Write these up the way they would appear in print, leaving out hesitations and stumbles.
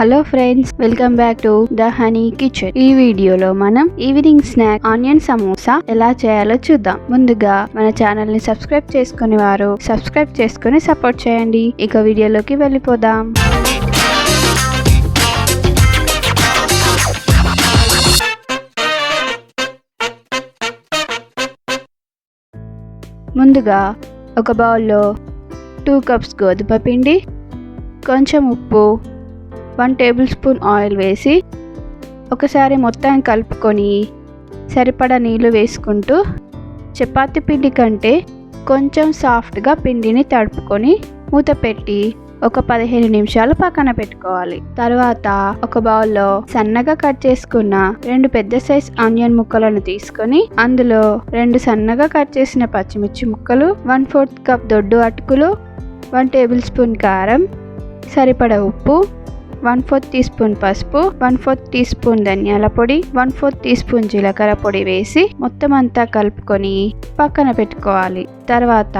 Hello friends, welcome back to the honey kitchen. ఈ వీడియోలో మనం ఈవినింగ్ స్నాక్ ఆనియన్ సమోసా ఎలా చేయాలో చూద్దాం. ముందుగా మన ఛానల్ ని సబ్స్క్రైబ్ చేసుకుని వారు సబ్స్క్రైబ్ చేసుకుని సపోర్ట్ చేయండి. ఇక వీడియోలోకి వెళ్ళిపోదాం. ముందుగా ఒక బౌల్లో 2 కప్స్ గోధుమ పిండి, కొంచెం ఉప్పు, 1 టేబుల్ స్పూన్ ఆయిల్ వేసి ఒకసారి మొత్తం కలుపుకొని సరిపడా నీళ్లు వేసుకుంటూ చపాతీ పిండి కంటే కొంచెం సాఫ్ట్గా పిండిని తడుపుకొని మూత పెట్టి ఒక 15 నిమిషాలు పక్కన పెట్టుకోవాలి. తర్వాత ఒక బౌల్లో సన్నగా కట్ చేసుకున్న 2 పెద్ద సైజ్ ఆనియన్ ముక్కలను తీసుకొని అందులో 2 సన్నగా కట్ చేసిన పచ్చిమిర్చి ముక్కలు, 1/4 కప్ దొడ్డు అటుకులు, 1 టేబుల్ స్పూన్ కారం, సరిపడా ఉప్పు, 1/4 టీ స్పూన్ పసుపు, 1/4 టీ స్పూన్ ధనియాల పొడి, 1/4 టీ స్పూన్ జీలకర్ర పొడి వేసి మొత్తం అంతా కలుపుకొని పక్కన పెట్టుకోవాలి. తర్వాత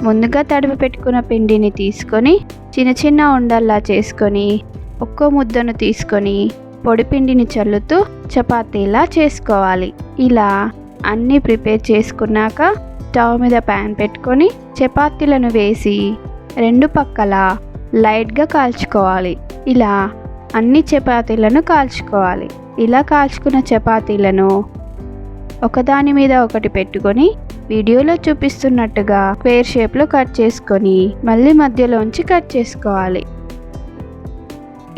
ముందుగా తడిపి పెట్టుకున్న పిండిని తీసుకొని చిన్న చిన్న ఉండల్లా చేసుకొని ఒక్కో ముద్దను తీసుకొని పొడి పిండిని చల్లుతూ చపాతీలా చేసుకోవాలి. ఇలా అన్నీ ప్రిపేర్ చేసుకున్నాక స్టవ్ మీద ప్యాన్ పెట్టుకొని చపాతీలను వేసి 2 పక్కల లైట్గా కాల్చుకోవాలి. ఇలా అన్ని చపాతీలను కాల్చుకోవాలి. ఇలా కాల్చుకున్న చపాతీలను ఒకదాని మీద ఒకటి పెట్టుకొని వీడియోలో చూపిస్తున్నట్టుగా స్క్వేర్ షేప్లో కట్ చేసుకొని మళ్ళీ మధ్యలోంచి కట్ చేసుకోవాలి.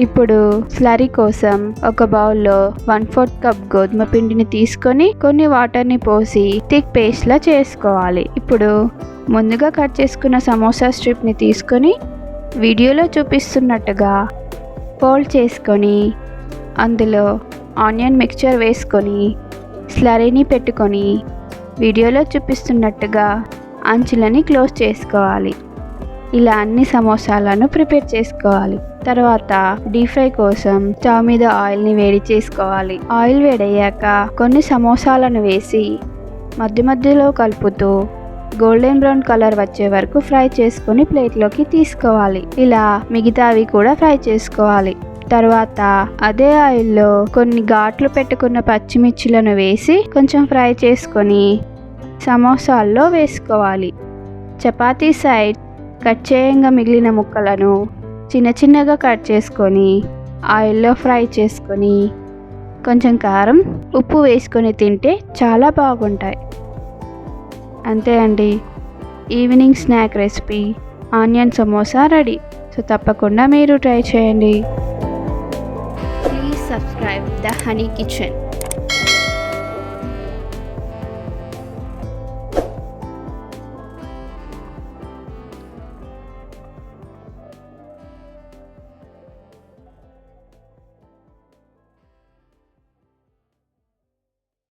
ఇప్పుడు స్లరీ కోసం ఒక బౌల్లో 1/4 కప్ గోధుమ పిండిని తీసుకొని కొన్ని వాటర్ని పోసి థిక్ పేస్ట్లా చేసుకోవాలి. ఇప్పుడు ముందుగా కట్ చేసుకున్న సమోసా స్ట్రిప్ని తీసుకొని వీడియోలో చూపిస్తున్నట్టుగా ఫోల్డ్ చేసుకొని అందులో ఆనియన్ మిక్చర్ వేసుకొని స్లరీని పెట్టుకొని వీడియోలో చూపిస్తున్నట్టుగా అంచులని క్లోజ్ చేసుకోవాలి. ఇలా అన్ని సమోసాలను ప్రిపేర్ చేసుకోవాలి. తర్వాత డీప్ ఫ్రై కోసం స్టవ్ మీద ఆయిల్ని వేడి చేసుకోవాలి. ఆయిల్ వేడయ్యాక కొన్ని సమోసాలను వేసి మధ్య మధ్యలో కలుపుతూ గోల్డెన్ బ్రౌన్ కలర్ వచ్చే వరకు ఫ్రై చేసుకొని ప్లేట్లోకి తీసుకోవాలి. ఇలా మిగతావి కూడా ఫ్రై చేసుకోవాలి. తర్వాత అదే ఆయిల్లో కొన్ని ఘాట్లు పెట్టుకున్న పచ్చిమిర్చిలను వేసి కొంచెం ఫ్రై చేసుకొని సమోసాల్లో వేసుకోవాలి. చపాతీ సైడ్ కట్ చేయంగా మిగిలిన ముక్కలను చిన్న చిన్నగా కట్ చేసుకొని ఆయిల్లో ఫ్రై చేసుకొని కొంచెం కారం, ఉప్పు వేసుకొని తింటే చాలా బాగుంటాయి. అంతే అండి, evening snack recipe onion samosa ready. So తప్పకుండా మీరు ట్రై చేయండి. Please subscribe the honey kitchen.